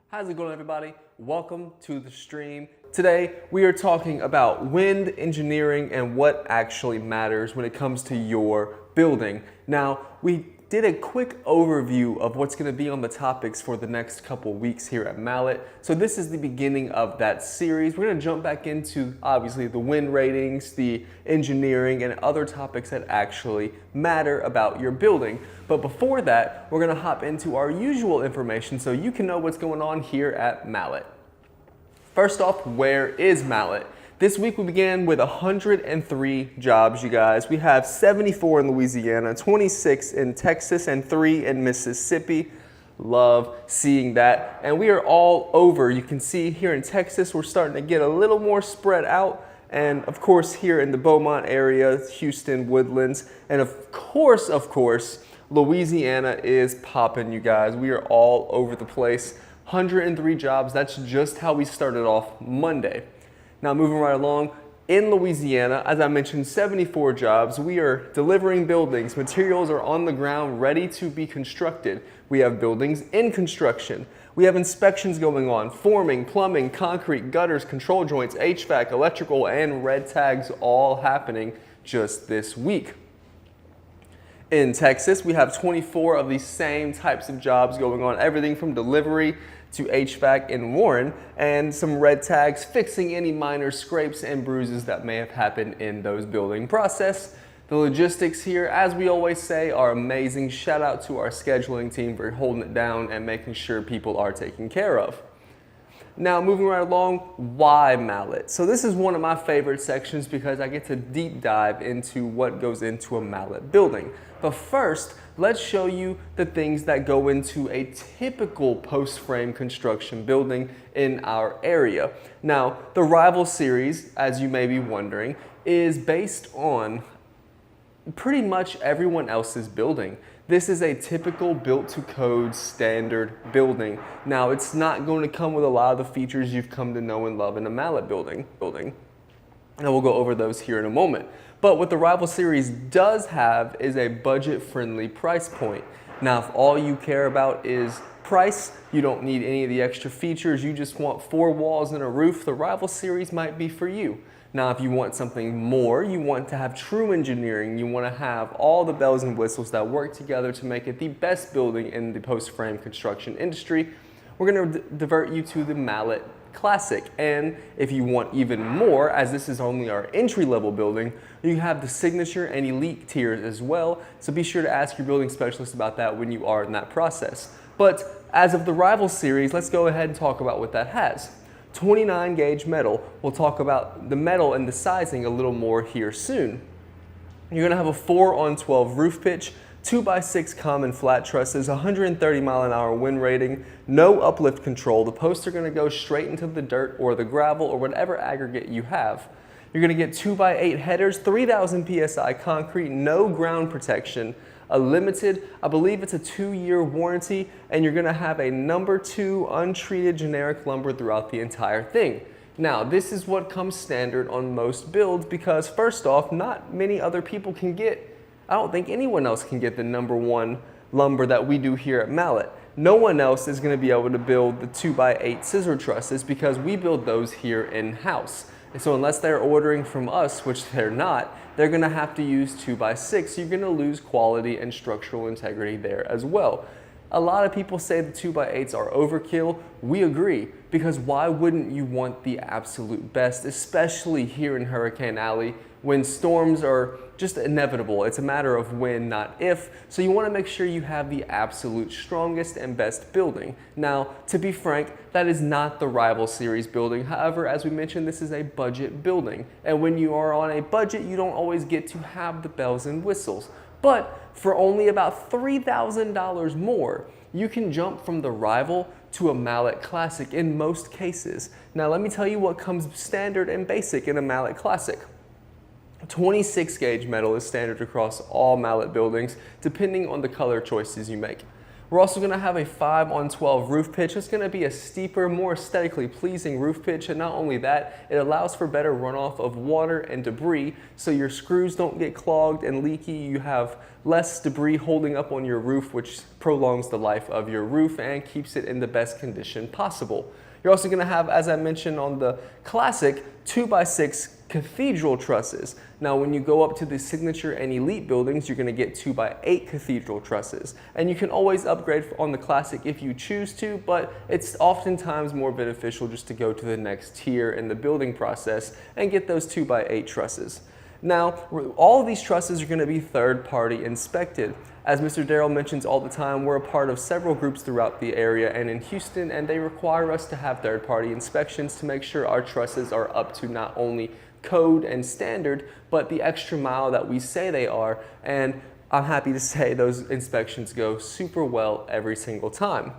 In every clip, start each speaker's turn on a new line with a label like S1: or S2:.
S1: How's it going, everybody? Welcome to the stream. Today we are talking about wind engineering and what actually matters when it comes to your building. Now, we did a quick overview of what's going to be on the topics for the next couple weeks here at Mallett. So this is the beginning of that series. We're going to jump back into obviously the wind ratings, the engineering, and other topics that actually matter about your building. But before that, we're going to hop into our usual information so you can know what's going on here at Mallett. First off, where is Mallett? This week we began with 103 jobs, you guys. We have 74 in Louisiana, 26 in Texas, and 3 in Mississippi. Love seeing that. And we are all over. You can see here in Texas, we're starting to get a little more spread out. And of course, here in the Beaumont area, Houston, Woodlands, and of course, Louisiana is popping, you guys. We are all over the place. 103 jobs. That's just how we started off Monday. Now, moving right along, in Louisiana, as I mentioned, 74 jobs. We are delivering buildings. Materials are on the ground, ready to be constructed. We have buildings in construction. We have inspections going on, forming, plumbing, concrete, gutters, control joints, HVAC, electrical, and red tags all happening just this week. In Texas, we have 24 of these same types of jobs going on, everything from delivery to HVAC in Warren, and some red tags fixing any minor scrapes and bruises that may have happened in those building process. The logistics here, as we always say, are amazing. Shout out to our scheduling team for holding it down and making sure people are taken care of. Now, moving right along, why Mallett? So this is one of my favorite sections because I get to deep dive into what goes into a Mallett building. But first, let's show you the things that go into a typical post-frame construction building in our area. Now, the Rival series, as you may be wondering, is based on pretty much everyone else's building. This is a typical built-to-code standard building. Now, it's not going to come with a lot of the features you've come to know and love in a Mallett building. And we'll go over those here in a moment. But what the Rival series does have is a budget-friendly price point. Now, if all you care about is price, you don't need any of the extra features, you just want 4 walls and a roof, the Rival series might be for you. Now, if you want something more, you want to have true engineering, you want to have all the bells and whistles that work together to make it the best building in the post-frame construction industry, we're going to divert you to the Mallett Classic. And if you want even more, as this is only our entry-level building, you have the Signature and Elite tiers as well, so be sure to ask your building specialist about that when you are in that process. But as of the Rival series, let's go ahead and talk about what that has. 29 gauge metal. We'll talk about the metal and the sizing a little more here soon. You're going to have a 4-on-12 roof pitch, 2x6 common flat trusses, 130 mile-an-hour wind rating, no uplift control. The posts are going to go straight into the dirt or the gravel or whatever aggregate you have. You're going to get 2x8 headers, 3,000 psi concrete, no ground protection, a limited, I believe it's a 2-year warranty, and you're going to have a number 2 untreated generic lumber throughout the entire thing. Now, this is what comes standard on most builds because first off, not many other people can get, I don't think anyone else can get the number 1 lumber that we do here at Mallett. No one else is going to be able to build the 2x8 scissor trusses because we build those here in-house. And so unless they're ordering from us, which they're not, they're going to have to use 2x6. So you're going to lose quality and structural integrity there as well. A lot of people say the 2x8s are overkill. We agree, because why wouldn't you want the absolute best, especially here in Hurricane Alley when storms are just inevitable. It's a matter of when, not if. So you want to make sure you have the absolute strongest and best building. Now, to be frank, that is not the Rival series building. However, as we mentioned, this is a budget building. And when you are on a budget, you don't always get to have the bells and whistles. But for only about $3,000 more, you can jump from the Rival to a Mallett Classic in most cases. Now, let me tell you what comes standard and basic in a Mallett Classic. 26 gauge metal is standard across all Mallett buildings, depending on the color choices you make. We're also going to have a 5-on-12 roof pitch. It's going to be a steeper, more aesthetically pleasing roof pitch, and not only that, it allows for better runoff of water and debris, so your screws don't get clogged and leaky. You have less debris holding up on your roof, which prolongs the life of your roof and keeps it in the best condition possible. You're also going to have, as I mentioned on the classic, 2x6 cathedral trusses. Now when you go up to the signature and elite buildings, you're going to get 2x8 cathedral trusses. And you can always upgrade on the classic if you choose to, but it's oftentimes more beneficial just to go to the next tier in the building process and get those 2x8 trusses. Now, all of these trusses are going to be third-party inspected. As Mr. Darrell mentions all the time, we're a part of several groups throughout the area and in Houston, and they require us to have third-party inspections to make sure our trusses are up to not only code and standard, but the extra mile that we say they are. And I'm happy to say those inspections go super well every single time.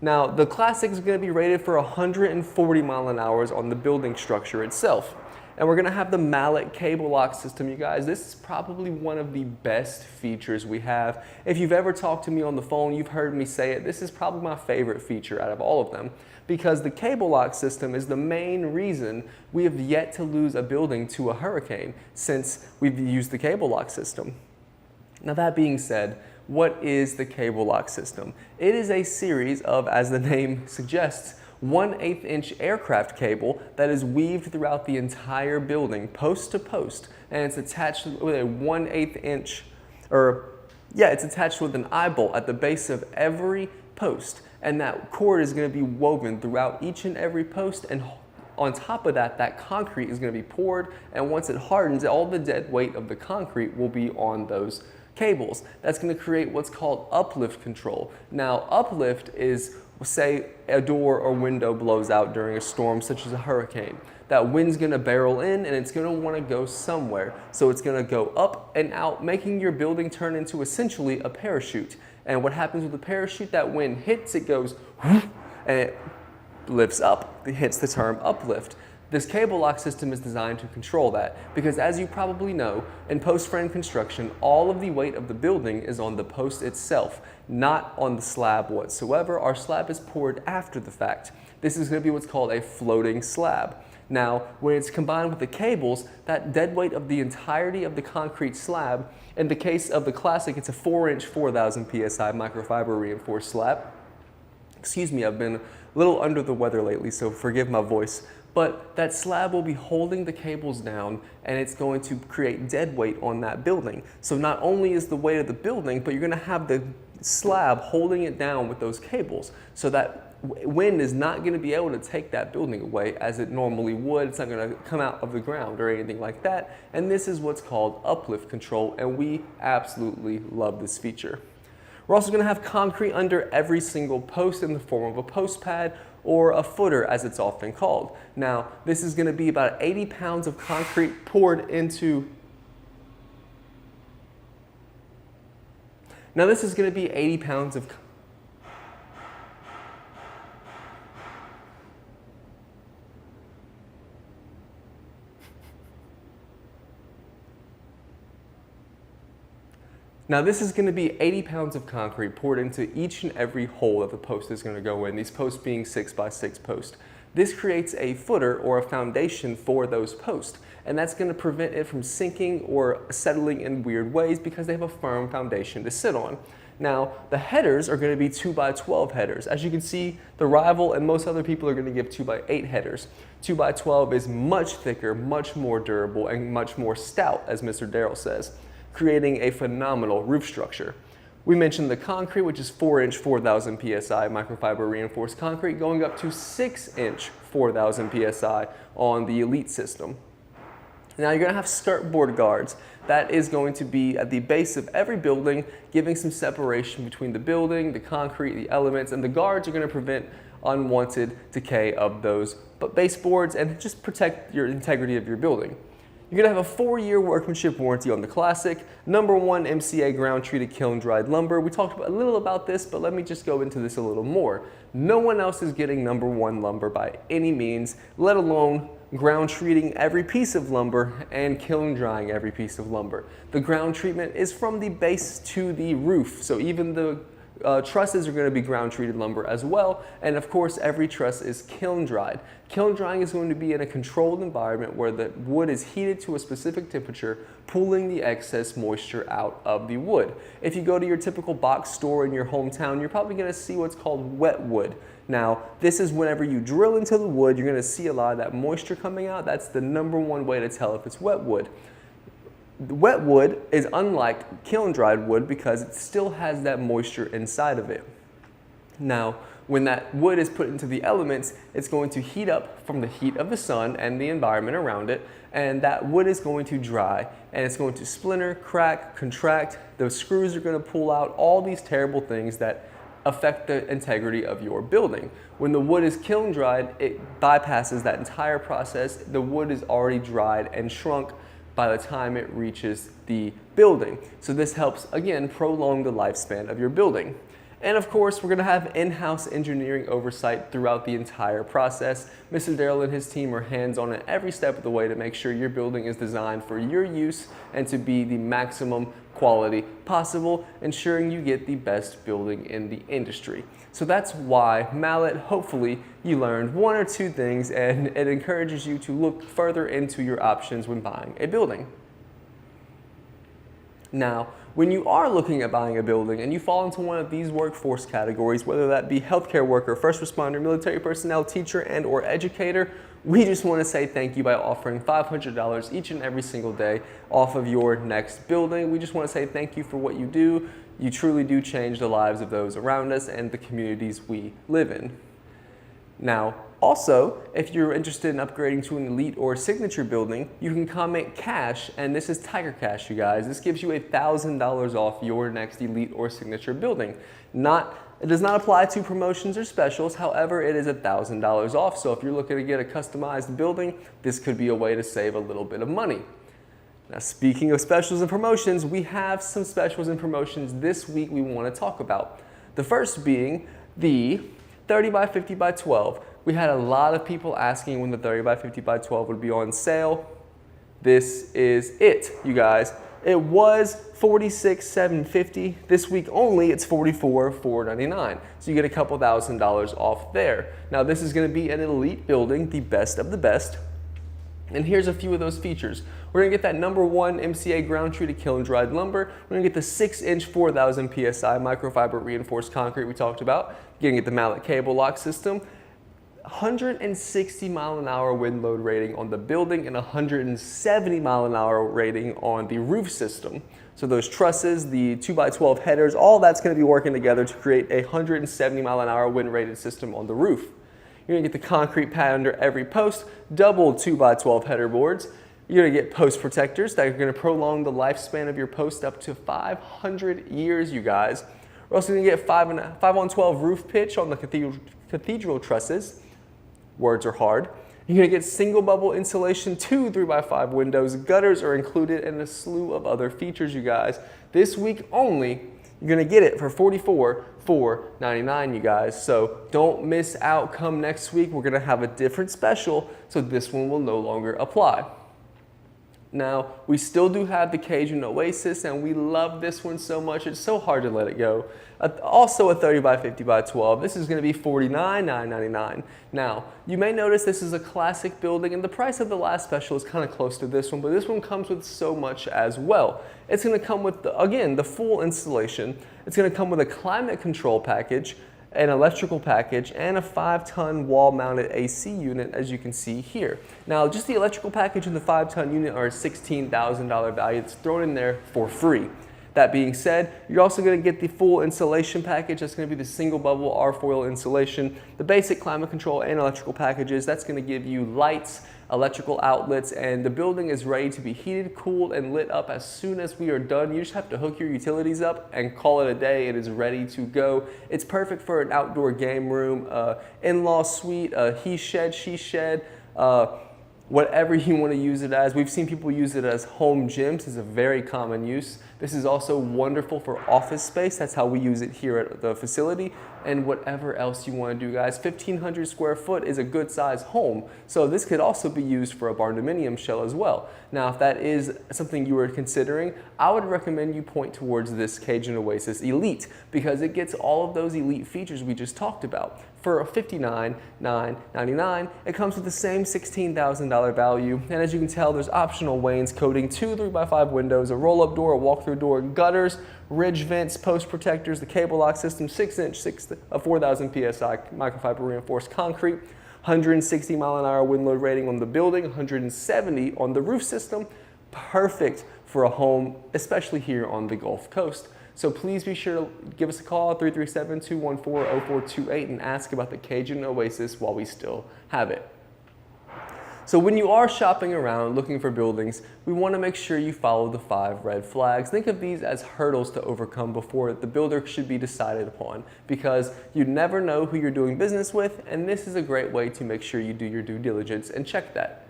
S1: Now, the classic is going to be rated for 140 mph on the building structure itself. And we're going to have the Mallett cable lock system, you guys. This is probably one of the best features we have. If you've ever talked to me on the phone, you've heard me say it. This is probably my favorite feature out of all of them, because the cable lock system is the main reason we have yet to lose a building to a hurricane since we've used the cable lock system. Now that being said, what is the cable lock system? It is a series of, as the name suggests, 1/8 inch aircraft cable that is weaved throughout the entire building, post to post, and it's attached with a 1/8 inch, it's attached with an eye bolt at the base of every post, and that cord is going to be woven throughout each and every post, and on top of that, that concrete is going to be poured, and once it hardens, all the dead weight of the concrete will be on those cables. That's going to create what's called uplift control. Now, uplift is, say a door or window blows out during a storm such as a hurricane. That wind's going to barrel in and it's going to want to go somewhere. So it's going to go up and out, making your building turn into essentially a parachute. And what happens with the parachute, that wind hits, it goes and it lifts up. It hits the term uplift. This cable lock system is designed to control that because, as you probably know, in post frame construction, all of the weight of the building is on the post itself, not on the slab whatsoever. Our slab is poured after the fact. This is going to be what's called a floating slab. Now, when it's combined with the cables, that dead weight of the entirety of the concrete slab, in the case of the classic, it's a 4-inch, 4,000 PSI microfiber reinforced slab. Excuse me, I've been a little under the weather lately, so forgive my voice. But that slab will be holding the cables down, and it's going to create dead weight on that building. So not only is the weight of the building, but you're going to have the slab holding it down with those cables, so that wind is not going to be able to take that building away as it normally would. It's not going to come out of the ground or anything like that. And this is what's called uplift control, and we absolutely love this feature. We're also going to have concrete under every single post in the form of a post pad or a footer, as it's often called. Now, this is going to be about 80 pounds of concrete poured into. Now, this is going to be 80 pounds of. Now this is going to be 80 pounds of concrete poured into each and every hole that the post is going to go in, these posts being 6x6 posts. This creates a footer or a foundation for those posts, and that's going to prevent it from sinking or settling in weird ways because they have a firm foundation to sit on. Now, the headers are going to be 2x12 headers. As you can see, the Rival and most other people are going to give 2x8 headers. 2x12 is much thicker, much more durable, and much more stout, as Mr. Darrell says, creating a phenomenal roof structure. We mentioned the concrete, which is 4-inch, 4,000 PSI microfiber reinforced concrete, going up to 6-inch, 4,000 PSI on the Elite system. Now you're going to have skirt board guards. That is going to be at the base of every building, giving some separation between the building, the concrete, the elements, and the guards are going to prevent unwanted decay of those baseboards and just protect your integrity of your building. You're going to have a 4-year workmanship warranty on the Classic, #1 MCA ground treated kiln dried lumber. We talked a little about this, but let me just go into this a little more. No one else is getting #1 lumber by any means, let alone ground treating every piece of lumber and kiln drying every piece of lumber. The ground treatment is from the base to the roof, so even the Trusses are going to be ground treated lumber as well, and of course every truss is kiln dried. Kiln drying is going to be in a controlled environment where the wood is heated to a specific temperature, pulling the excess moisture out of the wood. If you go to your typical box store in your hometown, you're probably going to see what's called wet wood. Now, this is whenever you drill into the wood, you're going to see a lot of that moisture coming out. That's the #1 way to tell if it's wet wood. The wet wood is unlike kiln dried wood because it still has that moisture inside of it. Now, when that wood is put into the elements, it's going to heat up from the heat of the sun and the environment around it, and that wood is going to dry, and it's going to splinter, crack, contract, the screws are going to pull out, all these terrible things that affect the integrity of your building. When the wood is kiln dried, it bypasses that entire process. The wood is already dried and shrunk by the time it reaches the building. So this helps, again, prolong the lifespan of your building. And of course, we're gonna have in-house engineering oversight throughout the entire process. Mr. Darrell and his team are hands-on at every step of the way to make sure your building is designed for your use and to be the maximum quality possible, ensuring you get the best building in the industry. So that's why Mallett, hopefully you learned 1 or 2 things, and it encourages you to look further into your options when buying a building. Now, when you are looking at buying a building and you fall into one of these workforce categories, whether that be healthcare worker, first responder, military personnel, teacher, and or educator, we just want to say thank you by offering $500 each and every single day off of your next building. We just want to say thank you for what you do. You truly do change the lives of those around us and the communities we live in. Now, also, if you're interested in upgrading to an elite or signature building, you can comment cash, and this is Tiger Cash, you guys. This gives you $1,000 off your next elite or signature building. It does not apply to promotions or specials, however, it is $1,000 off. So if you're looking to get a customized building, this could be a way to save a little bit of money. Now, speaking of specials and promotions, we have some specials and promotions this week we want to talk about. The first being the 30 by 50 by 12. We had a lot of people asking when the 30 by 50 by 12 would be on sale. This is it, you guys. It was $46,750. This week only, it's $44,499. So you get a couple $1,000s off there. Now, this is going to be an elite building, the best of the best. And here's a few of those features. We're gonna get that #1 MCA ground treated kiln dried lumber. We're gonna get the 6-inch 4,000 PSI microfiber reinforced concrete we talked about. You're gonna get the Mallett cable lock system. 160 mile an hour wind load rating on the building and 170 mile an hour rating on the roof system. So those trusses, the 2x12 headers, all that's gonna be working together to create a 170 mile an hour wind rated system on the roof. You're gonna get the concrete pad under every post, double 2x12 header boards. You're gonna get post protectors that are gonna prolong the lifespan of your post up to 500 years, you guys. We're also gonna get 5-on-12 roof pitch on the cathedral trusses. Words are hard. You're gonna get single bubble insulation, 2 3x5 windows. Gutters are included and a slew of other features, you guys. This week only, you're gonna get it for $44,499, you guys. So don't miss out. Come next week, we're gonna have a different special, so this one will no longer apply. Now, we still do have the Cajun Oasis, and we love this one so much, it's so hard to let it go. Also a 30 by 50 by 12. This is gonna be $49,999. Now, you may notice this is a classic building, and the price of the last special is kind of close to this one, but this one comes with so much as well. It's gonna come with, again, the full installation. It's gonna come with a climate control package, an electrical package, and a 5-ton wall-mounted AC unit, as you can see here. Now, just the electrical package and the 5-ton unit are a $16,000 value. It's thrown in there for free. That being said, you're also going to get the full insulation package. That's going to be the single bubble R-foil insulation, the basic climate control and electrical packages. That's going to give you lights, electrical outlets, and the building is ready to be heated, cooled, and lit up as soon as we are done. You just have to hook your utilities up and call it a day. It is ready to go. It's perfect for an outdoor game room, in-law suite, he shed, she shed, whatever you want to use it as. We've seen people use it as home gyms. It's a very common use. This is also wonderful for office space. That's how we use it here at the facility. And whatever else you want to do, guys. 1,500 square foot is a good size home. So this could also be used for a barndominium shell as well. Now, if that is something you were considering, I would recommend you point towards this Cajun Oasis Elite because it gets all of those elite features we just talked about. For $59,999, it comes with the same $16,000 value. And as you can tell, there's optional Wayne's coating, 2 3x5 windows, a roll-up door, a walk-through door, gutters, ridge vents, post protectors, the cable lock system, 6-inch, 4,000 PSI microfiber reinforced concrete, 160 mile an hour wind load rating on the building, 170 on the roof system. Perfect for a home, especially here on the Gulf Coast. So please be sure to give us a call at 337-214-0428 and ask about the Cajun Oasis while we still have it. So when you are shopping around looking for buildings, we want to make sure you follow the 5 red flags. Think of these as hurdles to overcome before the builder should be decided upon, because you never know who you're doing business with, and this is a great way to make sure you do your due diligence and check that.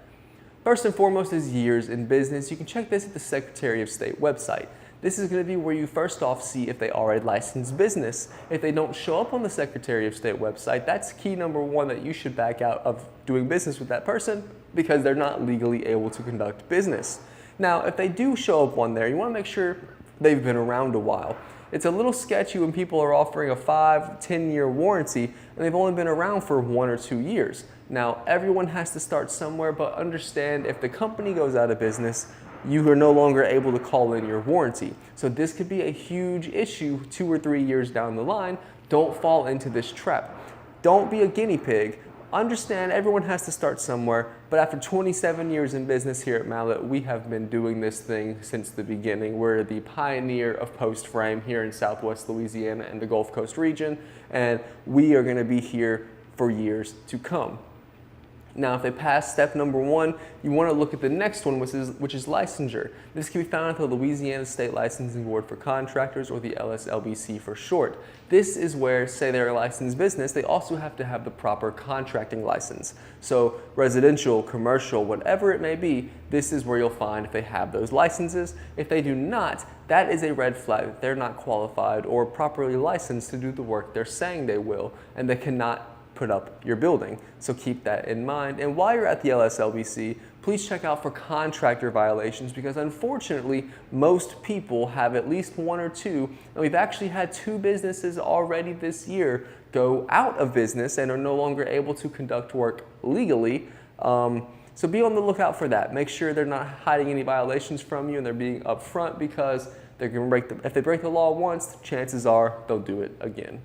S1: First and foremost is years in business. You can check this at the Secretary of State website. This is going to be where you first off see if they are a licensed business. If they don't show up on the Secretary of State website, that's key number 1 that you should back out of doing business with that person because they're not legally able to conduct business. Now, if they do show up on there, you want to make sure they've been around a while. It's a little sketchy when people are offering a 5-10-year warranty and they've only been around for 1 or 2 years. Now, everyone has to start somewhere, but understand if the company goes out of business, you are no longer able to call in your warranty. So this could be a huge issue 2 or 3 years down the line. Don't fall into this trap. Don't be a guinea pig. Understand everyone has to start somewhere, but after 27 years in business here at Mallett, we have been doing this thing since the beginning. We're the pioneer of post frame here in Southwest Louisiana and the Gulf Coast region, and we are going to be here for years to come. Now, if they pass step number 1, you want to look at the next one, which is licensure. This can be found at the Louisiana State Licensing Board for Contractors, or the LSLBC for short. This is where, say they're a licensed business, they also have to have the proper contracting license. So residential, commercial, whatever it may be, this is where you'll find if they have those licenses. If they do not, that is a red flag that they're not qualified or properly licensed to do the work they're saying they will, and they cannot put up your building. So keep that in mind. And while you're at the LSLBC, please check out for contractor violations, because unfortunately, most people have at least 1 or 2. And we've actually had 2 businesses already this year go out of business and are no longer able to conduct work legally. So be on the lookout for that. Make sure they're not hiding any violations from you and they're being upfront, because they're going to if they break the law once, chances are they'll do it again.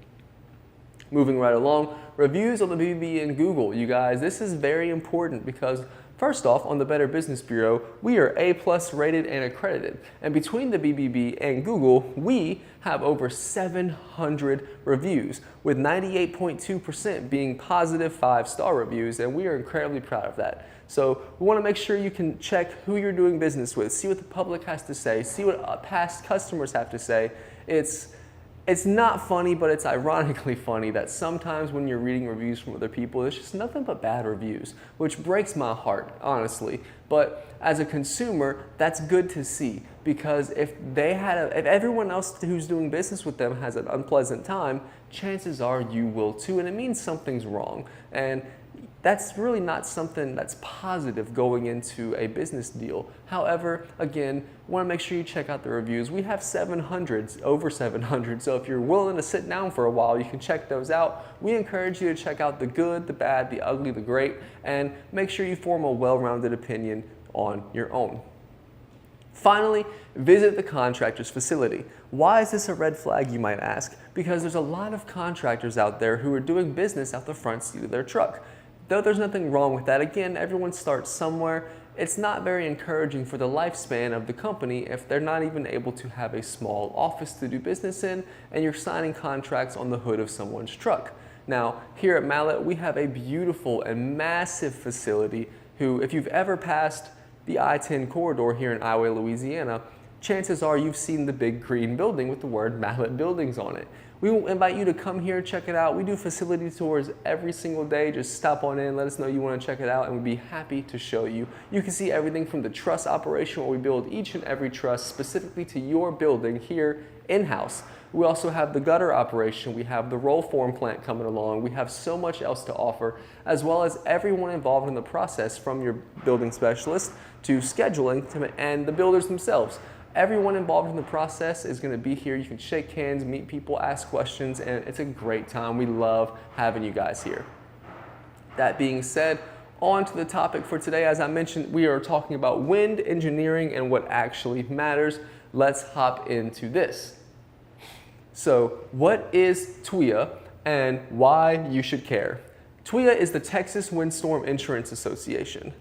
S1: Moving right along, reviews on the BBB and Google. You guys, this is very important because first off, on the Better Business Bureau, we are A+ rated and accredited. And between the BBB and Google, we have over 700 reviews, with 98.2% being positive 5-star reviews, and we are incredibly proud of that. So we want to make sure you can check who you're doing business with, see what the public has to say, see what past customers have to say. It's not funny, but it's ironically funny that sometimes when you're reading reviews from other people, it's just nothing but bad reviews, which breaks my heart, honestly. But as a consumer, that's good to see, because if everyone else who's doing business with them has an unpleasant time, chances are you will too, and it means something's wrong. And that's really not something that's positive going into a business deal. However, again, want to make sure you check out the reviews. We have over 700, so if you're willing to sit down for a while, you can check those out. We encourage you to check out the good, the bad, the ugly, the great, and make sure you form a well-rounded opinion on your own. Finally, visit the contractor's facility. Why is this a red flag, you might ask? Because there's a lot of contractors out there who are doing business out the front seat of their truck. Though there's nothing wrong with that, again, everyone starts somewhere. It's not very encouraging for the lifespan of the company if they're not even able to have a small office to do business in, and you're signing contracts on the hood of someone's truck. Now, here at Mallett, we have a beautiful and massive facility who, if you've ever passed the I-10 corridor here in Iowa, Louisiana, chances are you've seen the big green building with the word Mallett Buildings on it. We will invite you to come here, check it out. We do facility tours every single day. Just stop on in, let us know you want to check it out, and we'd be happy to show you. You can see everything from the truss operation, where we build each and every truss specifically to your building here in-house. We also have the gutter operation. We have the roll form plant coming along. We have so much else to offer, as well as everyone involved in the process, from your building specialist to scheduling and the builders themselves. Everyone involved in the process is going to be here. You can shake hands, meet people, ask questions, and it's a great time. We love having you guys here. That being said, on to the topic for today. As I mentioned, we are talking about wind engineering and what actually matters. Let's hop into this. So, what is TWIA and why you should care? TWIA is the Texas Windstorm Insurance Association.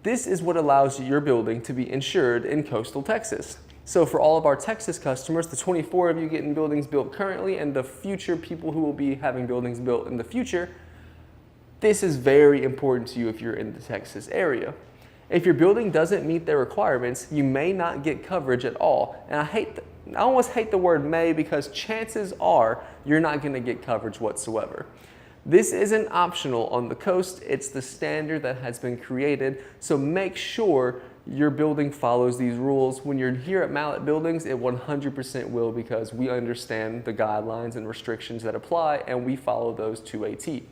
S1: This is what allows your building to be insured in coastal Texas. So for all of our Texas customers, the 24 of you getting buildings built currently and the future people who will be having buildings built in the future, this is very important to you if you're in the Texas area. If your building doesn't meet their requirements, you may not get coverage at all. And I almost hate the word may, because chances are you're not going to get coverage whatsoever. This isn't optional on the coast, it's the standard that has been created, so make sure your building follows these rules. When you're here at Mallett Buildings, it 100% will, because we understand the guidelines and restrictions that apply, and we follow those to a T.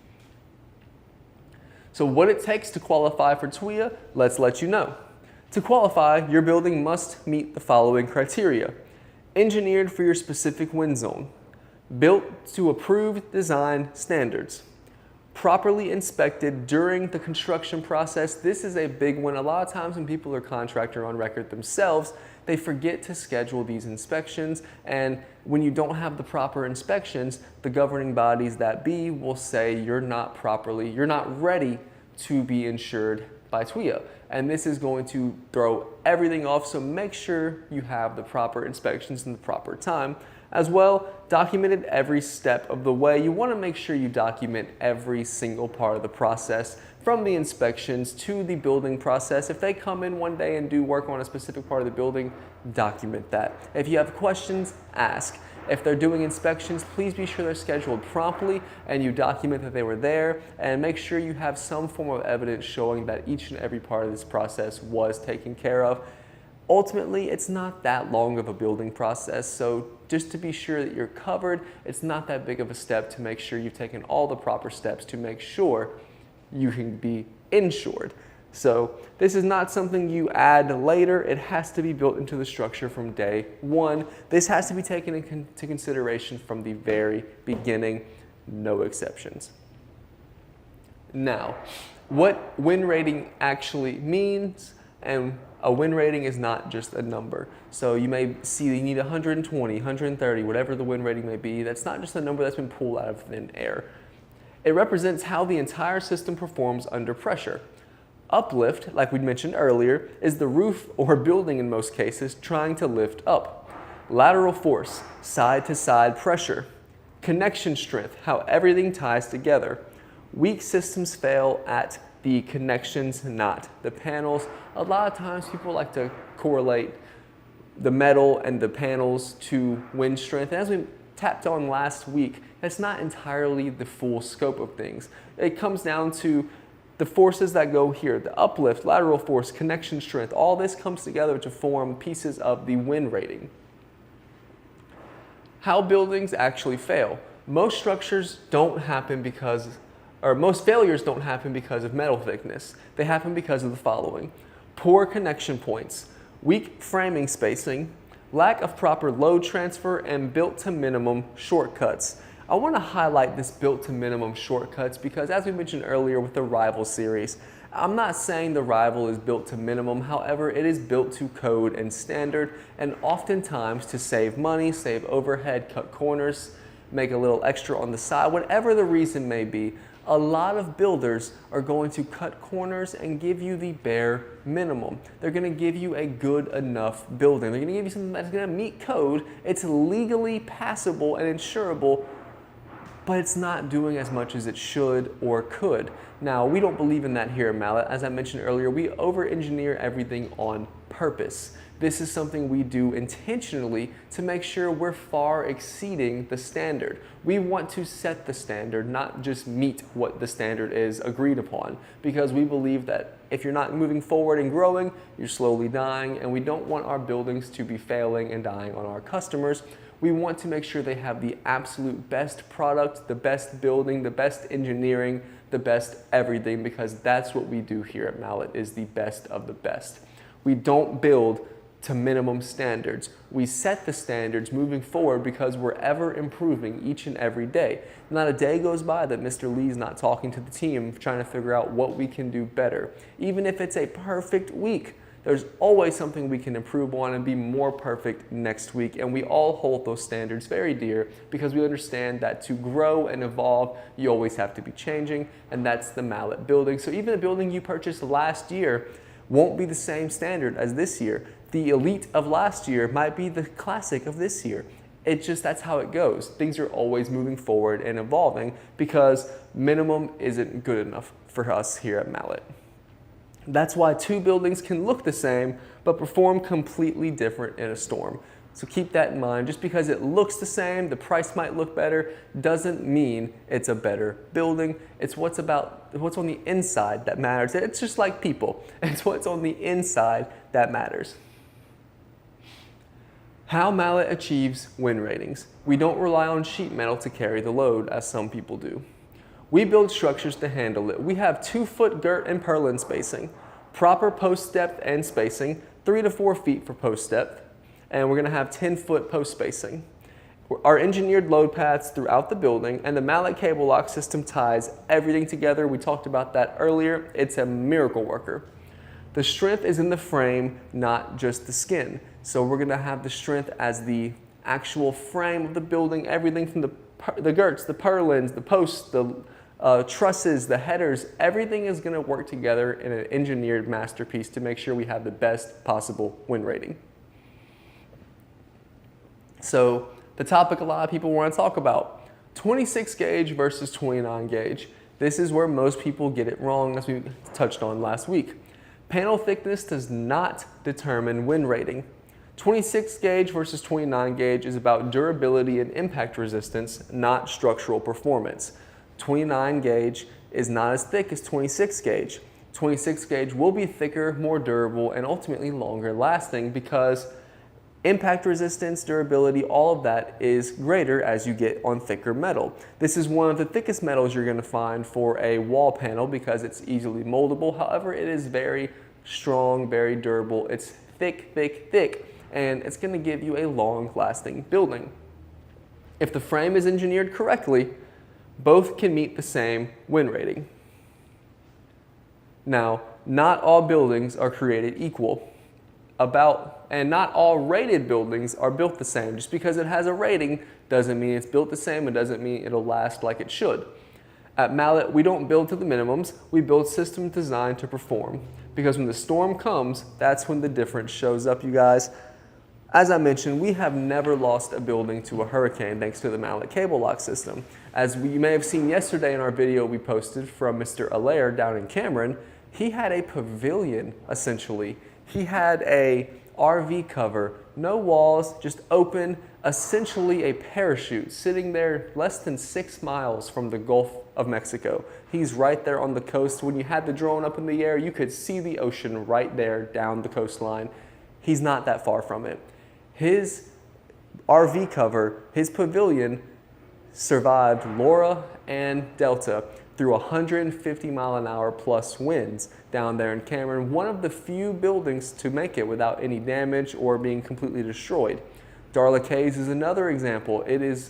S1: So what it takes to qualify for TWIA, let's let you know. To qualify, your building must meet the following criteria. Engineered for your specific wind zone. Built to approved design standards. Properly inspected during the construction process. This is a big one. A lot of times when people are contractor on record themselves, they forget to schedule these inspections, and when you don't have the proper inspections, the governing bodies that be will say you're not ready to be insured by TWIA. And this is going to throw everything off, so make sure you have the proper inspections in the proper time. As well, documented every step of the way. You want to make sure you document every single part of the process, from the inspections to the building process. If they come in one day and do work on a specific part of the building, document that. If you have questions, ask. If they're doing inspections, please be sure they're scheduled promptly and you document that they were there, and make sure you have some form of evidence showing that each and every part of this process was taken care of. Ultimately, it's not that long of a building process, so just to be sure that you're covered, it's not that big of a step to make sure you've taken all the proper steps to make sure you can be insured. So this is not something you add later. It has to be built into the structure from day one. This has to be taken into consideration from the very beginning, no exceptions. Now, what wind rating actually means, and a wind rating is not just a number. So you may see you need 120, 130, whatever the wind rating may be. That's not just a number that's been pulled out of thin air. It represents how the entire system performs under pressure. Uplift, like we mentioned earlier, is the roof or building in most cases trying to lift up. Lateral force, side-to-side pressure. Connection strength, how everything ties together. Weak systems fail at the connections, not the panels. A lot of times people like to correlate the metal and the panels to wind strength. And as we tapped on last week, that's not entirely the full scope of things. It comes down to the forces that go here, the uplift, lateral force, connection strength, all this comes together to form pieces of the wind rating. How buildings actually fail. Most structures don't happen because, or most failures don't happen because of metal thickness. They happen because of the following: poor connection points, weak framing spacing, lack of proper load transfer, and built to minimum shortcuts. I want to highlight this built to minimum shortcuts because, as we mentioned earlier with the Rival series, I'm not saying the Rival is built to minimum. However, it is built to code and standard, and oftentimes to save money, save overhead, cut corners, make a little extra on the side, whatever the reason may be. A lot of builders are going to cut corners and give you the bare minimum. They're going to give you a good enough building. They're going to give you something that's going to meet code. It's legally passable and insurable, but it's not doing as much as it should or could. Now, we don't believe in that here at Mallett. As I mentioned earlier, we over-engineer everything on purpose. This is something we do intentionally to make sure we're far exceeding the standard. We want to set the standard, not just meet what the standard is agreed upon, because we believe that if you're not moving forward and growing, you're slowly dying, and we don't want our buildings to be failing and dying on our customers. We want to make sure they have the absolute best product, the best building, the best engineering, the best everything, because that's what we do here at Mallett, is the best of the best. We don't build to minimum standards. We set the standards moving forward because we're ever improving each and every day. Not a day goes by that Mr. Lee's not talking to the team, trying to figure out what we can do better. Even if it's a perfect week, there's always something we can improve on and be more perfect next week. And we all hold those standards very dear because we understand that to grow and evolve, you always have to be changing, and that's the Mallett building. So even the building you purchased last year won't be the same standard as this year. The elite of last year might be the classic of this year. That's how it goes. Things are always moving forward and evolving because minimum isn't good enough for us here at Mallett. That's why two buildings can look the same but perform completely different in a storm. So keep that in mind. Just because it looks the same, the price might look better, doesn't mean it's a better building. It's what's on the inside that matters. It's just like people. It's what's on the inside that matters. How Mallett achieves win ratings. We don't rely on sheet metal to carry the load, as some people do. We build structures to handle it. We have 2-foot girt and purlin spacing, proper post depth and spacing, 3 to 4 feet for post depth, and we're gonna have 10-foot post spacing. Our engineered load paths throughout the building, and the Mallett cable lock system ties everything together. We talked about that earlier. It's a miracle worker. The strength is in the frame, not just the skin. So we're gonna have the strength as the actual frame of the building, everything from the girts, the purlins, the posts, the trusses, the headers, everything is gonna work together in an engineered masterpiece to make sure we have the best possible win rating. So the topic a lot of people wanna talk about, 26 gauge versus 29 gauge. This is where most people get it wrong, as we touched on last week. Panel thickness does not determine win rating. 26 gauge versus 29 gauge is about durability and impact resistance, not structural performance. 29 gauge is not as thick as 26 gauge. 26 gauge will be thicker, more durable, and ultimately longer lasting because impact resistance, durability, all of that is greater as you get on thicker metal. This is one of the thickest metals you're going to find for a wall panel because it's easily moldable. However, it is very strong, very durable. It's thick, thick, thick, and it's going to give you a long-lasting building. If the frame is engineered correctly, both can meet the same win rating. Now, not all buildings are created equal. And not all rated buildings are built the same. Just because it has a rating doesn't mean it's built the same. It doesn't mean it'll last like it should. At Mallett, we don't build to the minimums. We build systems designed to perform. Because when the storm comes, that's when the difference shows up, you guys. As I mentioned, we have never lost a building to a hurricane thanks to the Mallett cable lock system. As you may have seen yesterday in our video we posted from Mr. Allaire down in Cameron, he had a pavilion, essentially. He had a RV cover, no walls, just open, essentially a parachute, sitting there less than 6 miles from the Gulf of Mexico. He's right there on the coast. When you had the drone up in the air, you could see the ocean right there down the coastline. He's not that far from it. His RV cover, his pavilion, survived Laura and Delta through 150-mile-an-hour plus winds down there in Cameron, one of the few buildings to make it without any damage or being completely destroyed. Darla Cays is another example. It is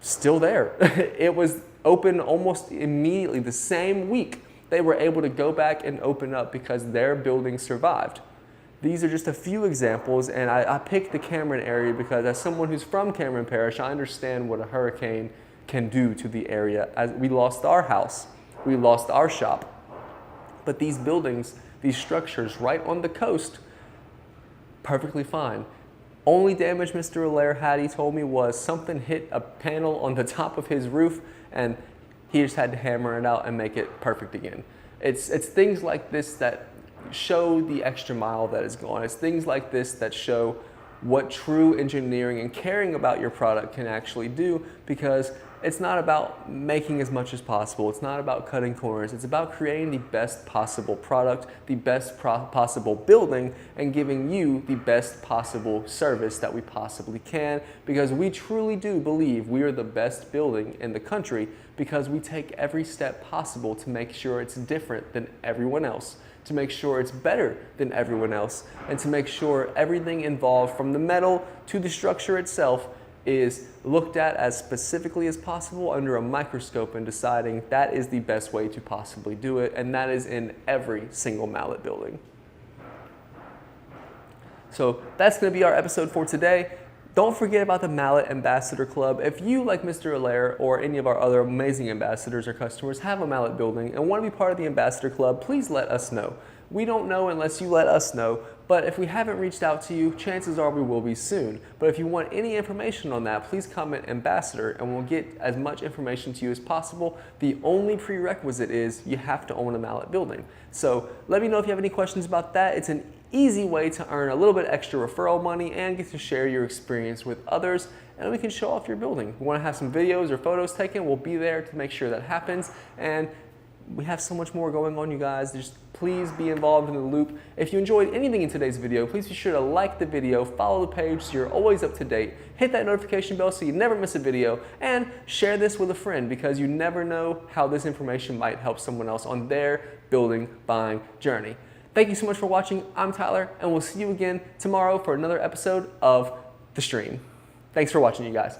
S1: still there. It was open almost immediately. The same week, they were able to go back and open up because their building survived. These are just a few examples, and I picked the Cameron area because as someone who's from Cameron Parish, I understand what a hurricane can do to the area. As we lost our house, we lost our shop. But these buildings, these structures right on the coast, perfectly fine. Only damage Mr. Allaire had, he told me, was something hit a panel on the top of his roof, and he just had to hammer it out and make it perfect again. It's things like this that show the extra mile that is gone. It's things like this that show what true engineering and caring about your product can actually do, because it's not about making as much as possible. It's not about cutting corners. It's about creating the best possible product, the best possible building, and giving you the best possible service that we possibly can, because we truly do believe we are the best building in the country, because we take every step possible to make sure it's different than everyone else, to make sure it's better than everyone else, and to make sure everything involved from the metal to the structure itself is looked at as specifically as possible under a microscope and deciding that is the best way to possibly do it, and that is in every single Mallett building. So that's going to be our episode for today. Don't forget about the Mallett Ambassador Club. If you, like Mr. Allaire or any of our other amazing ambassadors or customers, have a Mallett building and want to be part of the Ambassador Club, please let us know. We don't know unless you let us know, but if we haven't reached out to you, chances are we will be soon. But if you want any information on that, please comment Ambassador and we'll get as much information to you as possible. The only prerequisite is you have to own a Mallett building. So let me know if you have any questions about that. It's an easy way to earn a little bit extra referral money and get to share your experience with others, and we can show off your building. If you want to have some videos or photos taken, we'll be there to make sure that happens. And we have so much more going on, you guys. Just please be involved in the loop. If you enjoyed anything in today's video, please be sure to like the video, follow the page so you're always up to date, hit that notification bell so you never miss a video, and share this with a friend, because you never know how this information might help someone else on their building buying journey. Thank you so much for watching. I'm Tyler, and we'll see you again tomorrow for another episode of The Stream. Thanks for watching, you guys.